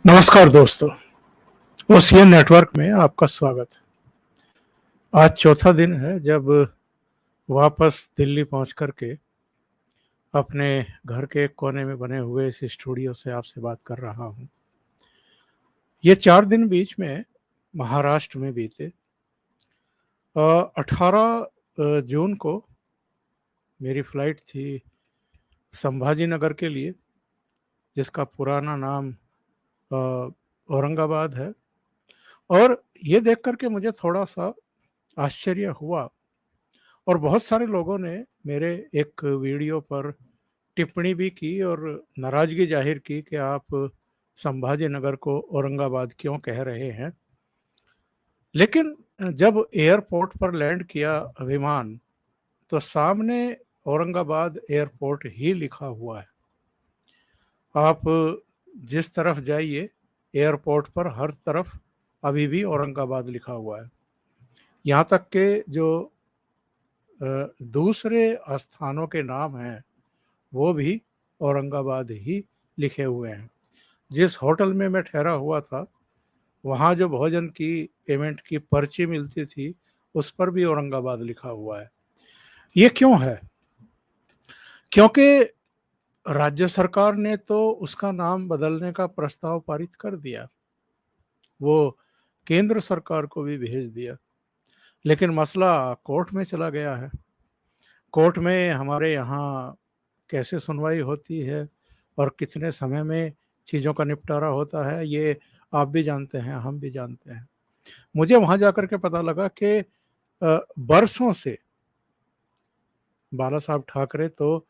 नमस्कार दोस्तों, ocean network में आपका स्वागत है। आज चौथा दिन है जब वापस दिल्ली पहुंच कर के अपने घर के एक कोने में बने हुए इस स्टूडियो से आपसे बात कर रहा हूं। ये 4 दिन बीच में महाराष्ट्र में बीते। 18 जून को मेरी फ्लाइट थी संभाजी नगर के लिए, जिसका पुराना नाम औरंगाबाद है। और ये देख कर के मुझे थोड़ा-सा आश्चर्य हुआ और बहुत सारे लोगों ने मेरे एक वीडियो पर टिप्पणी भी की और नाराज़गी ज़ाहिर की कि आप संभाजी नगर को औरंगाबाद क्यों कह रहे हैं। लेकिन जब एयरपोर्ट पर लैंड किया विमान, तो सामने औरंगाबाद एयरपोर्ट ही लिखा हुआ है। आप जिस तरफ जाइए एयरपोर्ट पर हर तरफ अभी भी औरंगाबाद लिखा हुआ है। यहाँ तक के जो दूसरे स्थानों के नाम हैं वो भी औरंगाबाद ही लिखे हुए हैं। जिस होटल में मैं ठहरा हुआ था, वहाँ जो भोजन की पेमेंट की पर्ची मिलती थी, उस पर भी औरंगाबाद लिखा हुआ है। ये क्यों है? क्योंकि राज्य सरकार ने तो उसका नाम बदलने का प्रस्ताव पारित कर दिया, वो केंद्र सरकार को भी भेज दिया, लेकिन मसला कोर्ट में चला गया है। कोर्ट में हमारे यहाँ कैसे सुनवाई होती है और कितने समय में चीज़ों का निपटारा होता है, ये आप भी जानते हैं, हम भी जानते हैं। मुझे वहाँ जाकर के पता लगा कि बरसों से बाला साहब ठाकरे तो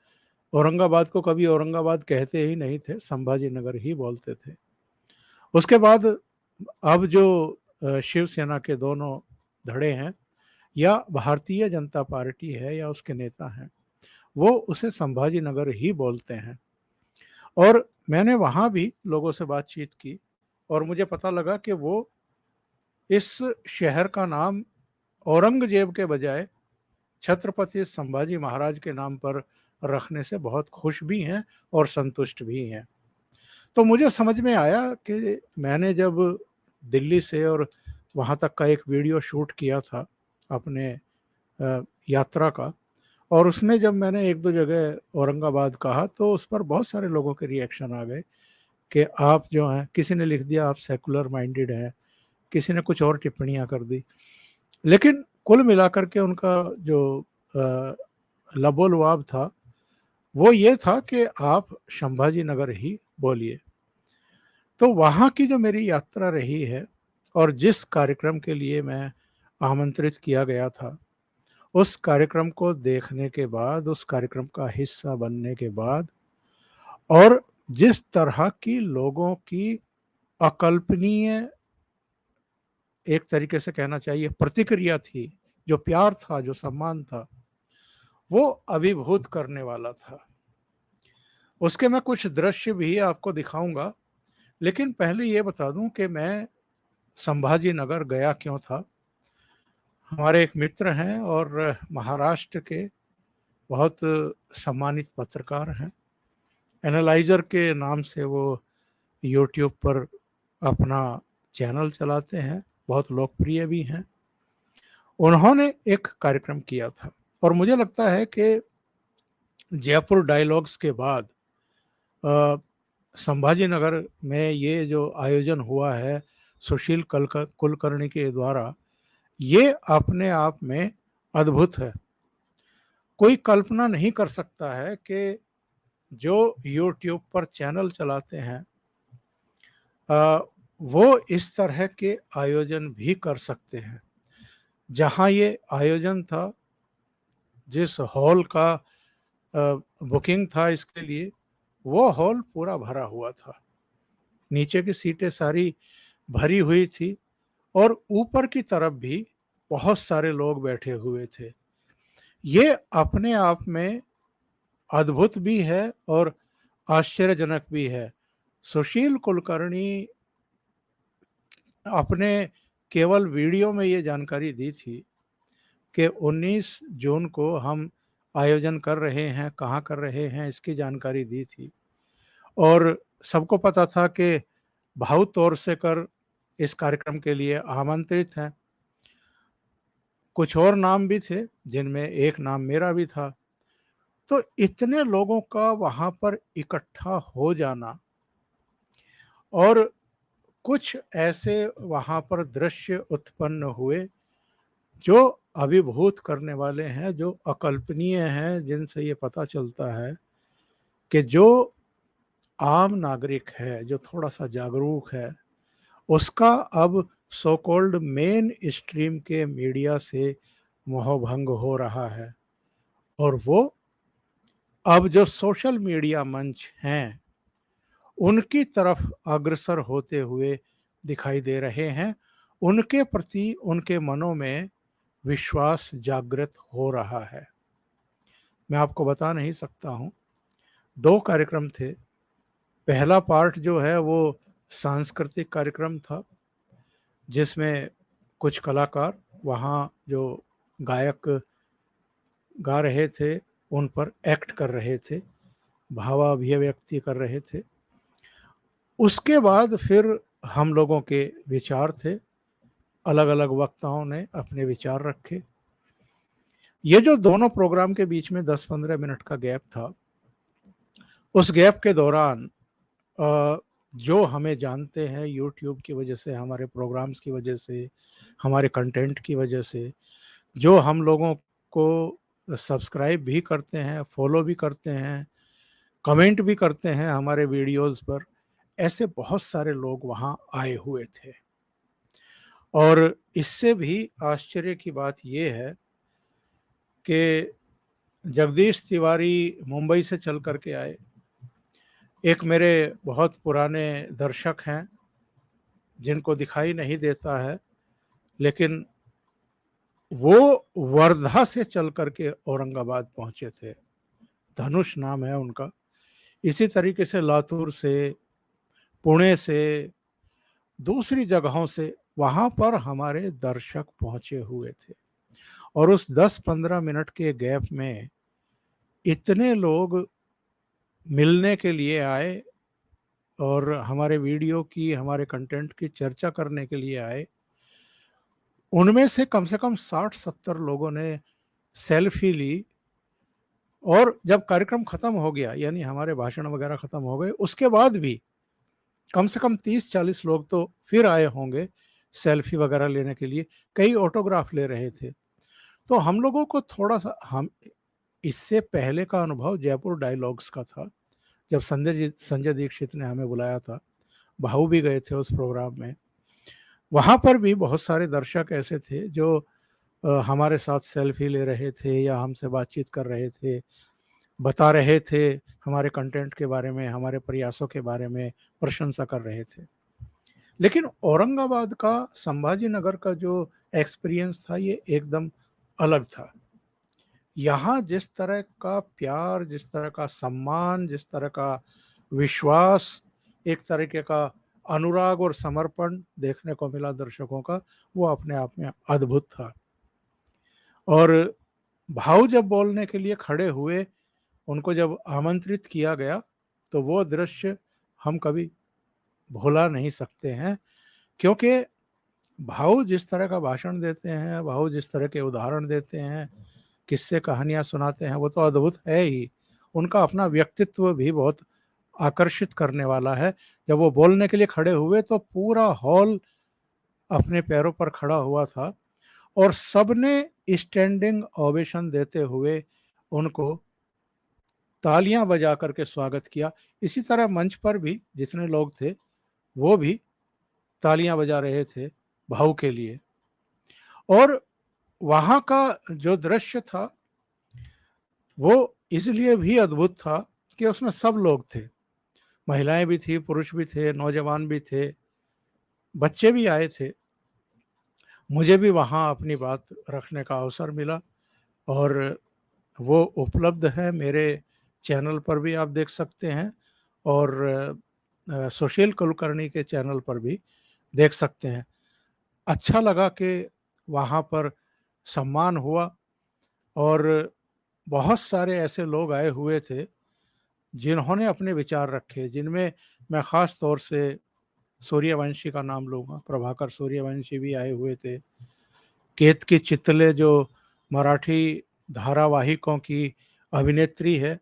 औरंगाबाद को कभी औरंगाबाद कहते ही नहीं थे, संभाजी नगर ही बोलते थे। उसके बाद अब जो शिवसेना के दोनों धड़े हैं या भारतीय जनता पार्टी है या उसके नेता हैं, वो उसे संभाजी नगर ही बोलते हैं। और मैंने वहाँ भी लोगों से बातचीत की और मुझे पता लगा कि वो इस शहर का नाम औरंगजेब के बजाय छत्रपति संभाजी महाराज के नाम पर रखने से बहुत खुश भी हैं और संतुष्ट भी हैं। तो मुझे समझ में आया कि मैंने जब दिल्ली से और वहाँ तक का एक वीडियो शूट किया था अपने यात्रा का, और उसमें जब मैंने 1-2 जगह औरंगाबाद कहा तो उस पर बहुत सारे लोगों के रिएक्शन आ गए कि आप जो हैं, किसी ने लिख दिया आप सेकुलर माइंडेड हैं, किसी ने कुछ और टिप्पणियाँ कर दी। लेकिन कुल मिलाकर के उनका जो अ, लबो-लुआब था, वो ये था कि आप संभाजी नगर ही बोलिए। तो वहाँ की जो मेरी यात्रा रही है और जिस कार्यक्रम के लिए मैं आमंत्रित किया गया था, उस कार्यक्रम को देखने के बाद, उस कार्यक्रम का हिस्सा बनने के बाद और जिस तरह की लोगों की अकल्पनीय, एक तरीके से कहना चाहिए, प्रतिक्रिया थी, जो प्यार था, जो सम्मान था, वो अभिभूत करने वाला था। उसके मैं कुछ दृश्य भी आपको दिखाऊँगा, लेकिन पहले ये बता दूँ कि मैं संभाजी नगर गया क्यों था। हमारे एक मित्र हैं और महाराष्ट्र के बहुत सम्मानित पत्रकार हैं। एनालाइज़र के नाम से वो यूट्यूब पर अपना चैनल चलाते हैं, बहुत लोकप्रिय भी हैं। उन्होंने एक कार्यक्रम किया था और मुझे लगता है कि जयपुर डायलॉग्स के बाद अ, संभाजी नगर में ये जो आयोजन हुआ है सुशील कुलकर्णी के द्वारा, ये अपने आप में अद्भुत है। कोई कल्पना नहीं कर सकता है कि जो यूट्यूब पर चैनल चलाते हैं वो इस तरह के आयोजन भी कर सकते हैं। जहाँ ये आयोजन था, जिस हॉल का बुकिंग था इसके लिए, वो हॉल पूरा भरा हुआ था। नीचे की सीटें सारी भरी हुई थी और ऊपर की तरफ भी बहुत सारे लोग बैठे हुए थे। ये अपने आप में अद्भुत भी है और आश्चर्यजनक भी है। सुशील कुलकर्णी अपने केवल वीडियो में ये जानकारी दी थी कि 19 जून को हम आयोजन कर रहे हैं, कहाँ कर रहे हैं, इसकी जानकारी दी थी। और सबको पता था कि भाऊ तोरसेकर इस कार्यक्रम के लिए आमंत्रित हैं। कुछ और नाम भी थे, जिनमें एक नाम मेरा भी था। तो इतने लोगों का वहाँ पर इकट्ठा हो जाना और कुछ ऐसे वहाँ पर दृश्य उत्पन्न हुए जो अभिभूत करने वाले हैं, जो अकल्पनीय हैं, जिनसे ये पता चलता है कि जो आम नागरिक है, जो थोड़ा-सा जागरूक है, उसका अब सो कॉल्ड मेन स्ट्रीम के मीडिया से मोहभंग हो रहा है। और वो अब जो सोशल मीडिया मंच हैं, उनकी तरफ अग्रसर होते हुए दिखाई दे रहे हैं। उनके प्रति उनके मनों में विश्वास जागृत हो रहा है। मैं आपको बता नहीं सकता हूँ, 2 कार्यक्रम थे। पहला पार्ट जो है वो सांस्कृतिक कार्यक्रम था, जिसमें कुछ कलाकार वहाँ जो गायक गा रहे थे, उन पर एक्ट कर रहे थे, भावाभिव्यक्ति कर रहे थे। उसके बाद फिर हम लोगों के विचार थे, अलग-अलग वक्ताओं ने अपने विचार रखे। ये जो दोनों प्रोग्राम के बीच में 10-15 मिनट का गैप था, उस गैप के दौरान जो हमें जानते हैं यूट्यूब की वजह से, हमारे प्रोग्राम्स की वजह से, हमारे कंटेंट की वजह से, जो हम लोगों को सब्सक्राइब भी करते हैं, फॉलो भी करते हैं, कमेंट भी करते हैं हमारे वीडियोज़ पर, ऐसे बहुत सारे लोग वहाँ आए हुए थे। और इससे भी आश्चर्य की बात ये है कि जगदीश तिवारी मुंबई से चल कर के आए। एक मेरे बहुत पुराने दर्शक हैं, जिनको दिखाई नहीं देता है, लेकिन वो वर्धा से चल कर के औरंगाबाद पहुँचे थे। धनुष नाम है उनका। इसी तरीके से लातूर से, पुणे से, दूसरी जगहों से वहाँ पर हमारे दर्शक पहुँचे हुए थे। और उस 10-15 मिनट के गैप में इतने लोग मिलने के लिए आए और हमारे वीडियो की, हमारे कंटेंट की चर्चा करने के लिए आए। उनमें से कम 60-70 लोगों ने सेल्फी ली। और जब कार्यक्रम खत्म हो गया, यानी हमारे भाषण वगैरह खत्म हो गए, उसके बाद भी कम से कम 30-40 लोग तो फिर आए होंगे सेल्फी वगैरह लेने के लिए, कई ऑटोग्राफ ले रहे थे। तो हम लोगों को थोड़ा-सा, हम इससे पहले का अनुभव जयपुर डायलॉग्स का था, जब संजय दीक्षित ने हमें बुलाया था। भाऊ भी गए थे उस प्रोग्राम में। वहाँ पर भी बहुत सारे दर्शक ऐसे थे जो हमारे साथ सेल्फी ले रहे थे या हमसे बातचीत कर रहे थे, बता रहे थे हमारे कंटेंट के बारे में, हमारे प्रयासों के बारे में, प्रशंसा कर रहे थे। लेकिन औरंगाबाद का, संभाजी नगर का जो एक्सपीरियंस था, ये एकदम अलग था। यहाँ जिस तरह का प्यार, जिस तरह का सम्मान, जिस तरह का विश्वास, एक तरीके का अनुराग और समर्पण देखने को मिला दर्शकों का, वो अपने आप में अद्भुत था। और भाऊ जब बोलने के लिए खड़े हुए, उनको जब आमंत्रित किया गया, तो वो दृश्य हम कभी भुला नहीं सकते हैं। क्योंकि भाऊ जिस तरह का भाषण देते हैं, भाऊ जिस तरह के उदाहरण देते हैं, किस्से कहानियाँ सुनाते हैं, वो तो अद्भुत है ही। उनका अपना व्यक्तित्व भी बहुत आकर्षित करने वाला है। जब वो बोलने के लिए खड़े हुए तो पूरा हॉल अपने पैरों पर खड़ा हुआ था और सबने स्टैंडिंग ओवेशन देते हुए उनको तालियां बजा करके स्वागत किया। इसी तरह मंच पर भी जितने लोग थे, वो भी तालियां बजा रहे थे भाऊ के लिए। और वहाँ का जो दृश्य था, वो इसलिए भी अद्भुत था कि उसमें सब लोग थे। महिलाएं भी थी, पुरुष भी थे, नौजवान भी थे, बच्चे भी आए थे। मुझे भी वहाँ अपनी बात रखने का अवसर मिला और वो उपलब्ध है मेरे चैनल पर भी, आप देख सकते हैं। और सुशील कुलकर्णी के चैनल पर भी देख सकते हैं। अच्छा लगा कि वहाँ पर सम्मान हुआ और बहुत सारे ऐसे लोग आए हुए थे जिन्होंने अपने विचार रखे, जिनमें मैं ख़ास तौर से सूर्यवंशी का नाम लूँगा, प्रभाकर सूर्यवंशी भी आए हुए थे। केतकी चितले जो मराठी धारावाहिकों की अभिनेत्री है,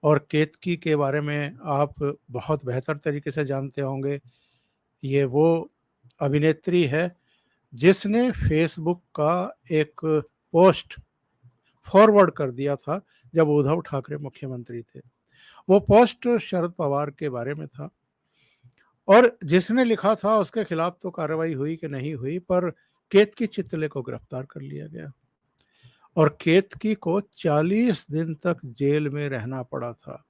और केतकी के बारे में आप बहुत बेहतर तरीके से जानते होंगे। ये वो अभिनेत्री है जिसने फ़ेसबुक का एक पोस्ट फॉरवर्ड कर दिया था जब उद्धव ठाकरे मुख्यमंत्री थे। वो पोस्ट शरद पवार के बारे में था, और जिसने लिखा था उसके खिलाफ तो कार्रवाई हुई कि नहीं हुई, पर केतकी चितले को गिरफ्तार कर लिया गया और केतकी को 40 दिन तक जेल में रहना पड़ा था।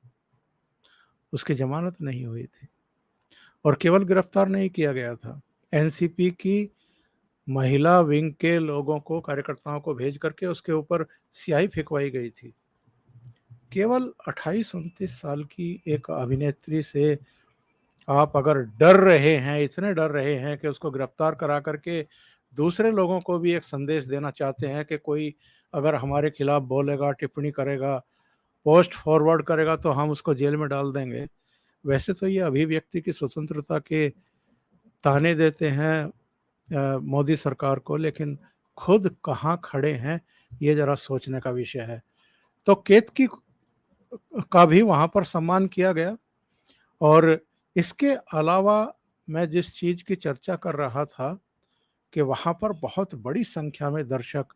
उसकी जमानत नहीं हुई थी, और केवल गिरफ्तार नहीं किया गया था, एनसीपी की महिला विंग के लोगों को, कार्यकर्ताओं को भेज करके उसके ऊपर स्याही फेंकवाई गई थी। केवल 28-29 साल की एक अभिनेत्री से आप अगर डर रहे हैं, इतने डर रहे हैं कि उसको गिरफ्तार करा करके दूसरे लोगों को भी एक संदेश देना चाहते हैं कि कोई अगर हमारे खिलाफ बोलेगा, टिप्पणी करेगा, पोस्ट फॉरवर्ड करेगा तो हम उसको जेल में डाल देंगे। वैसे तो ये अभिव्यक्ति की स्वतंत्रता के ताने देते हैं मोदी सरकार को, लेकिन खुद कहाँ खड़े हैं ये जरा सोचने का विषय है। तो केतकी का भी वहाँ पर सम्मान किया गया, और इसके अलावा मैं जिस चीज़ की चर्चा कर रहा था कि वहाँ पर बहुत बड़ी संख्या में दर्शक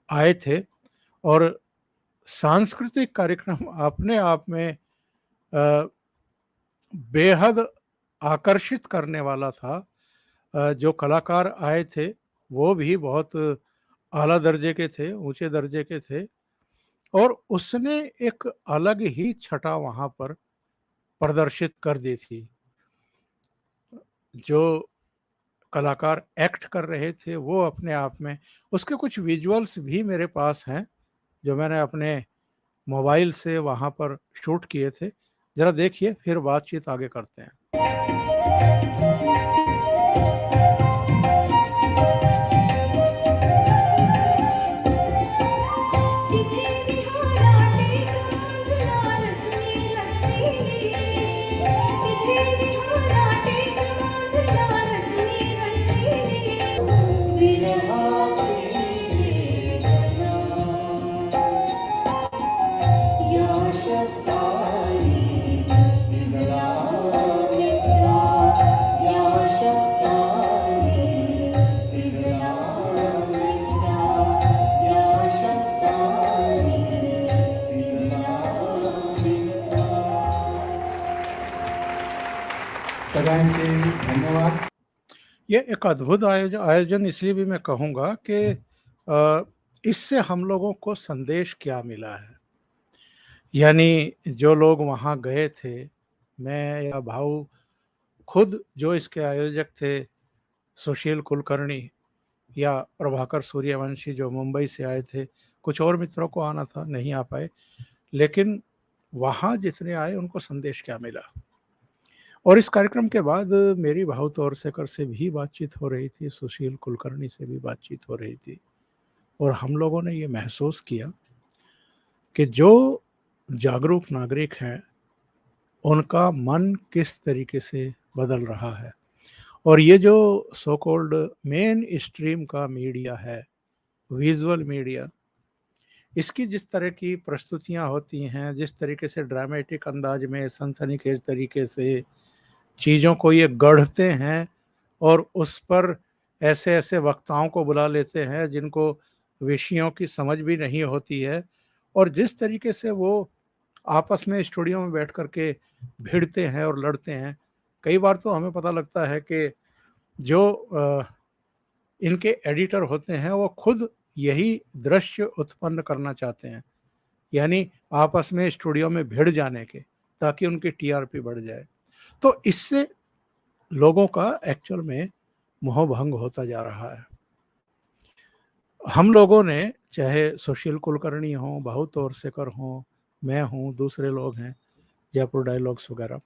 आए थे, और सांस्कृतिक कार्यक्रम अपने आप में बेहद आकर्षित करने वाला था। जो कलाकार आए थे वो भी बहुत आला दर्जे के थे, ऊंचे दर्जे के थे, और उसने एक अलग ही छटा वहाँ पर प्रदर्शित कर दी थी। जो कलाकार एक्ट कर रहे थे वो अपने आप में, उसके कुछ विजुअल्स भी मेरे पास हैं जो मैंने अपने मोबाइल से वहाँ पर शूट किए थे। ज़रा देखिए, फिर बातचीत आगे करते हैं। सगळ्यांचे धन्यवाद। ये एक अद्भुत आयोजन इसलिए भी मैं कहूँगा कि इससे हम लोगों को संदेश क्या मिला है। यानी जो लोग वहाँ गए थे, मैं या भाऊ खुद जो इसके आयोजक थे, सुशील कुलकर्णी या प्रभाकर सूर्यवंशी जो मुंबई से आए थे, कुछ और मित्रों को आना था, नहीं आ पाए, लेकिन वहाँ जितने आए उनको संदेश क्या मिला। और इस कार्यक्रम के बाद मेरी भाऊ तोरसेकर से भी बातचीत हो रही थी, सुशील कुलकर्णी से भी बातचीत हो रही थी, और हम लोगों ने ये महसूस किया कि जो जागरूक नागरिक हैं उनका मन किस तरीके से बदल रहा है, और ये जो सो कॉल्ड मेन स्ट्रीम का मीडिया है, विजुअल मीडिया, इसकी जिस तरह की प्रस्तुतियां होती हैं, जिस तरीके से ड्रामेटिक अंदाज में सनसनीखेज तरीके से चीज़ों को ये गढ़ते हैं, और उस पर ऐसे ऐसे वक्ताओं को बुला लेते हैं जिनको विषयों की समझ भी नहीं होती है, और जिस तरीके से वो आपस में स्टूडियो में बैठ कर के भिड़ते हैं और लड़ते हैं, कई बार तो हमें पता लगता है कि जो इनके एडिटर होते हैं वो खुद यही दृश्य उत्पन्न करना चाहते हैं, यानी आपस में स्टूडियो में भिड़ जाने के, ताकि उनकी टीआरपी बढ़ जाए। तो इससे लोगों का एक्चुअल में मोहभंग होता जा रहा है। हम लोगों ने, चाहे सुशील कुलकर्णी हों, भाऊ तोरसेकर हों, मैं हूँ, दूसरे लोग हैं, जयपुर डायलॉग्स वगैरह,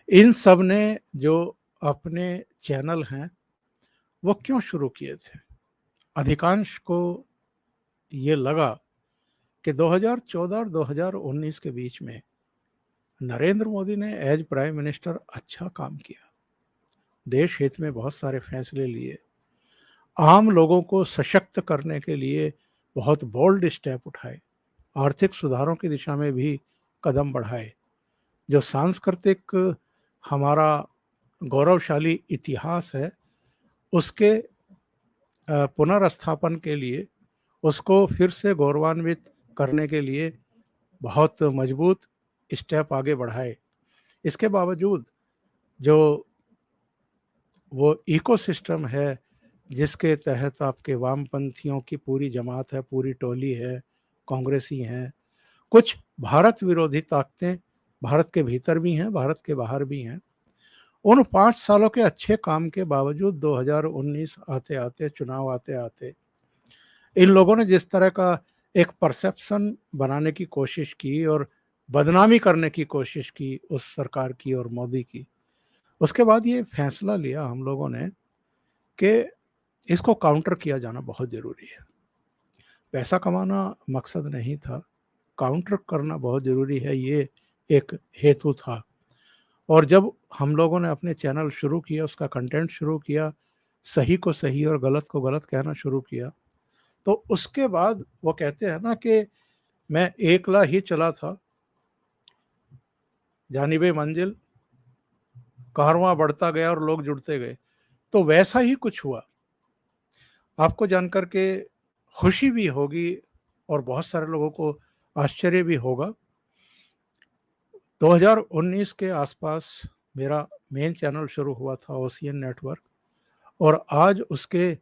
इन सब ने जो अपने चैनल हैं वो क्यों शुरू किए थे? अधिकांश को ये लगा कि 2014 और 2019 के बीच में नरेंद्र मोदी ने एज प्राइम मिनिस्टर अच्छा काम किया, देश हित में बहुत सारे फैसले लिए, आम लोगों को सशक्त करने के लिए बहुत बोल्ड स्टेप उठाए, आर्थिक सुधारों की दिशा में भी कदम बढ़ाए। जो सांस्कृतिक हमारा गौरवशाली इतिहास है, उसके पुनर्स्थापन के लिए, उसको फिर से गौरवान्वित करने के लिए बहुत मजबूत स्टेप आगे बढ़ाए। इसके बावजूद जो वो इकोसिस्टम है, जिसके तहत आपके वामपंथियों की पूरी जमात है, पूरी टोली है, कांग्रेसी हैं, कुछ भारत विरोधी ताकतें भारत के भीतर भी हैं, भारत के बाहर भी हैं। उन 5 सालों के अच्छे काम के बावजूद 2019 आते-आते, चुनाव आते-आते, इन लोगों ने जिस तरह का एक परसेप्शन बनाने की कोशिश की और बदनामी करने की कोशिश की उस सरकार की और मोदी की, उसके बाद ये फैसला लिया हम लोगों ने कि इसको काउंटर किया जाना बहुत ज़रूरी है। पैसा कमाना मकसद नहीं था, काउंटर करना बहुत ज़रूरी है, ये एक हेतु था। और जब हम लोगों ने अपने चैनल शुरू किया, उसका कंटेंट शुरू किया, सही को सही और गलत को गलत कहना शुरू किया, तो उसके बाद वो कहते हैं ना कि मैं एकला ही चला था, जानिबे मंजिल, कारवां बढ़ता गया और लोग जुड़ते गए। तो वैसा ही कुछ हुआ। आपको जानकर के खुशी भी होगी और बहुत सारे लोगों को आश्चर्य भी होगा। 2019 के आसपास मेरा मेन चैनल शुरू हुआ था, ओशियन नेटवर्क, और आज उसके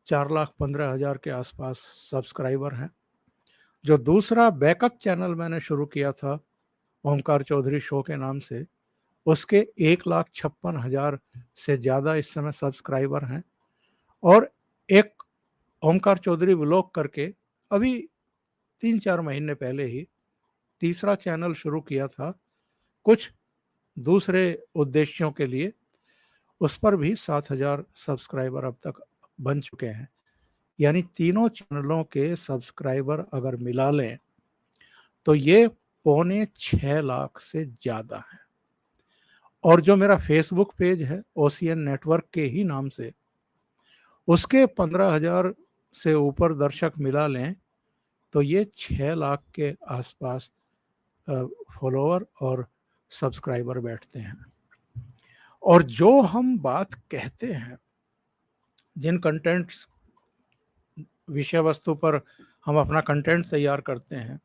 4,15,000 के आसपास सब्सक्राइबर हैं। जो दूसरा बैकअप चैनल मैंने शुरू किया था, ओमकार चौधरी शो के नाम से, उसके 1,56,000 से ज़्यादा इस समय सब्सक्राइबर हैं। और एक ओमकार चौधरी व्लॉग करके अभी 3-4 महीने पहले ही तीसरा चैनल शुरू किया था, कुछ दूसरे उद्देश्यों के लिए। उस पर भी 7,000 सब्सक्राइबर अब तक बन चुके हैं। यानी तीनों चैनलों के सब्सक्राइबर अगर मिला लें तो ये पौने 6 लाख से ज़्यादा हैं। और जो मेरा फेसबुक पेज है ओशियन नेटवर्क के ही नाम से, उसके 15,000 से ऊपर दर्शक मिला लें तो ये 6 लाख के आसपास फॉलोअर और सब्सक्राइबर बैठते हैं। और जो हम बात कहते हैं, जिन कंटेंट्स विषय वस्तु पर हम अपना कंटेंट तैयार करते हैं,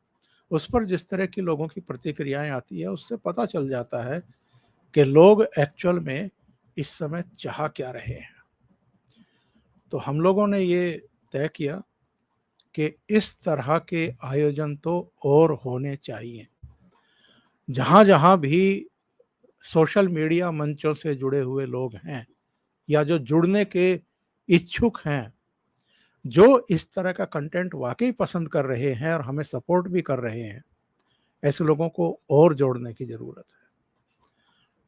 उस पर जिस तरह की लोगों की प्रतिक्रियाएं आती है, उससे पता चल जाता है कि लोग एक्चुअल में इस समय चाह क्या रहे हैं। तो हम लोगों ने ये तय किया कि इस तरह के आयोजन तो और होने चाहिए। जहाँ जहाँ भी सोशल मीडिया मंचों से जुड़े हुए लोग हैं या जो जुड़ने के इच्छुक हैं, जो इस तरह का कंटेंट वाकई पसंद कर रहे हैं और हमें सपोर्ट भी कर रहे हैं, ऐसे लोगों को और जोड़ने की ज़रूरत है।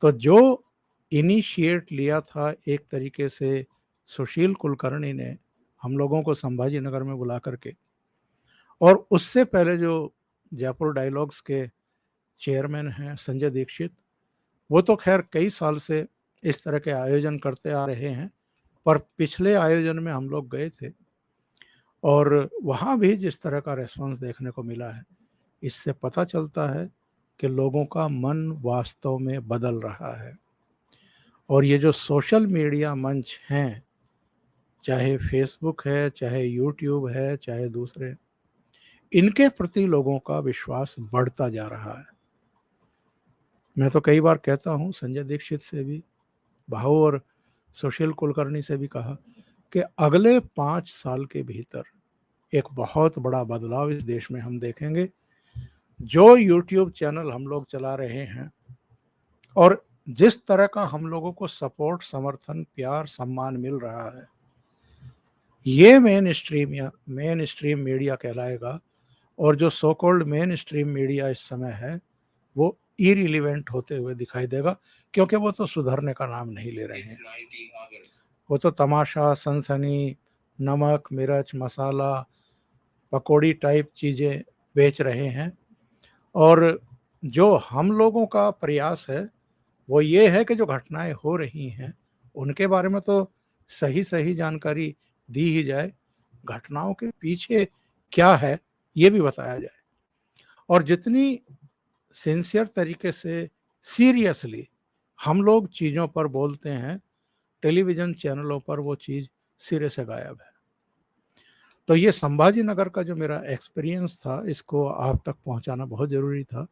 तो जो इनिशिएट लिया था एक तरीके से सुशील कुलकर्णी ने हम लोगों को संभाजी नगर में बुला करके, और उससे पहले जो जयपुर डायलॉग्स के चेयरमैन हैं संजय दीक्षित, वो तो खैर कई साल से इस तरह के आयोजन करते आ रहे हैं। पर पिछले आयोजन में हम लोग गए थे और वहाँ भी जिस तरह का रेस्पॉन्स देखने को मिला है, इससे पता चलता है कि लोगों का मन वास्तव में बदल रहा है। और ये जो सोशल मीडिया मंच हैं, चाहे फेसबुक है, चाहे यूट्यूब है, चाहे दूसरे, इनके प्रति लोगों का विश्वास बढ़ता जा रहा है। मैं तो कई बार कहता हूँ, संजय दीक्षित से भी, भाऊ और सुशील कुलकर्णी से भी कहा कि अगले 5 साल के भीतर एक बहुत बड़ा बदलाव इस देश में हम देखेंगे। जो यूट्यूब चैनल हम लोग चला रहे हैं और जिस तरह का हम लोगों को सपोर्ट, समर्थन, प्यार, सम्मान मिल रहा है, ये मेन स्ट्रीम मीडिया कहलाएगा। और जो so called main stream media इस समय है, वो इरिलीवेंट होते हुए दिखाई देगा, क्योंकि वो तो सुधरने का नाम नहीं ले रहे हैं। वो तो तमाशा, सनसनी, नमक, मिर्च, मसाला, पकौड़ी टाइप चीज़ें बेच रहे हैं। और जो हम लोगों का प्रयास है वो ये है कि जो घटनाएं हो रही हैं उनके बारे में तो सही-सही जानकारी दी ही जाए, घटनाओं के पीछे क्या है, ये भी बताया जाए। और जितनी सिंसियर तरीके से, सीरियसली हम लोग चीज़ों पर बोलते हैं, टेलीविज़न चैनलों पर वो चीज़ सिरे से गायब है। तो ये संभाजी नगर का जो मेरा एक्सपीरियंस था, इसको आप तक पहुँचाना बहुत ज़रूरी था।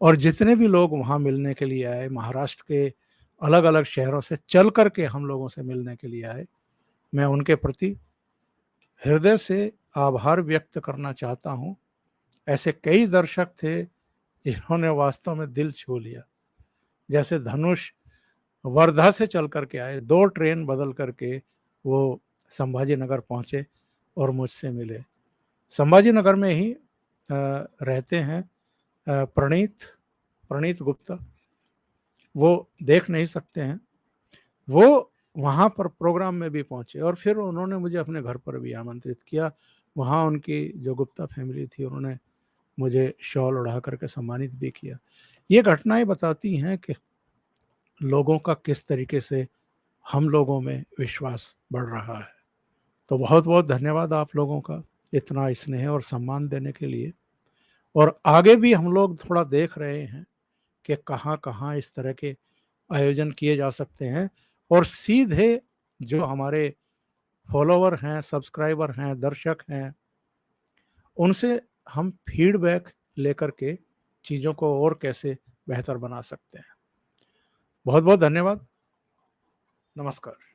और जितने भी लोग वहाँ मिलने के लिए आए, महाराष्ट्र के अलग-अलग शहरों से चल कर के हम लोगों से मिलने के लिए आए, मैं उनके प्रति हृदय से आभार व्यक्त करना चाहता हूँ। ऐसे कई दर्शक थे, जिन्होंने वास्तव में दिल छू लिया। जैसे धनुष वर्धा से चल कर के आए, 2 ट्रेन बदल कर के वो संभाजी नगर पहुँचे और मुझसे मिले। संभाजी नगर में ही रहते हैं प्रणीत प्रणीत गुप्ता, वो देख नहीं सकते हैं। वो वहाँ पर प्रोग्राम में भी पहुँचे और फिर उन्होंने मुझे अपने घर पर भी आमंत्रित किया। वहाँ उनकी जो गुप्ता फैमिली थी, उन्होंने मुझे शॉल ओढ़ा कर के सम्मानित भी किया। ये घटनाएँ बताती हैं कि लोगों का किस तरीके से हम लोगों में विश्वास बढ़ रहा है। तो बहुत-बहुत धन्यवाद आप लोगों का, इतना स्नेह और सम्मान देने के लिए। और आगे भी हम लोग थोड़ा देख रहे हैं कि कहाँ-कहाँ इस तरह के आयोजन किए जा सकते हैं और सीधे जो हमारे फॉलोवर हैं, सब्सक्राइबर हैं, दर्शक हैं, उनसे हम फीडबैक लेकर के चीज़ों को और कैसे बेहतर बना सकते हैं। बहुत-बहुत धन्यवाद। नमस्कार।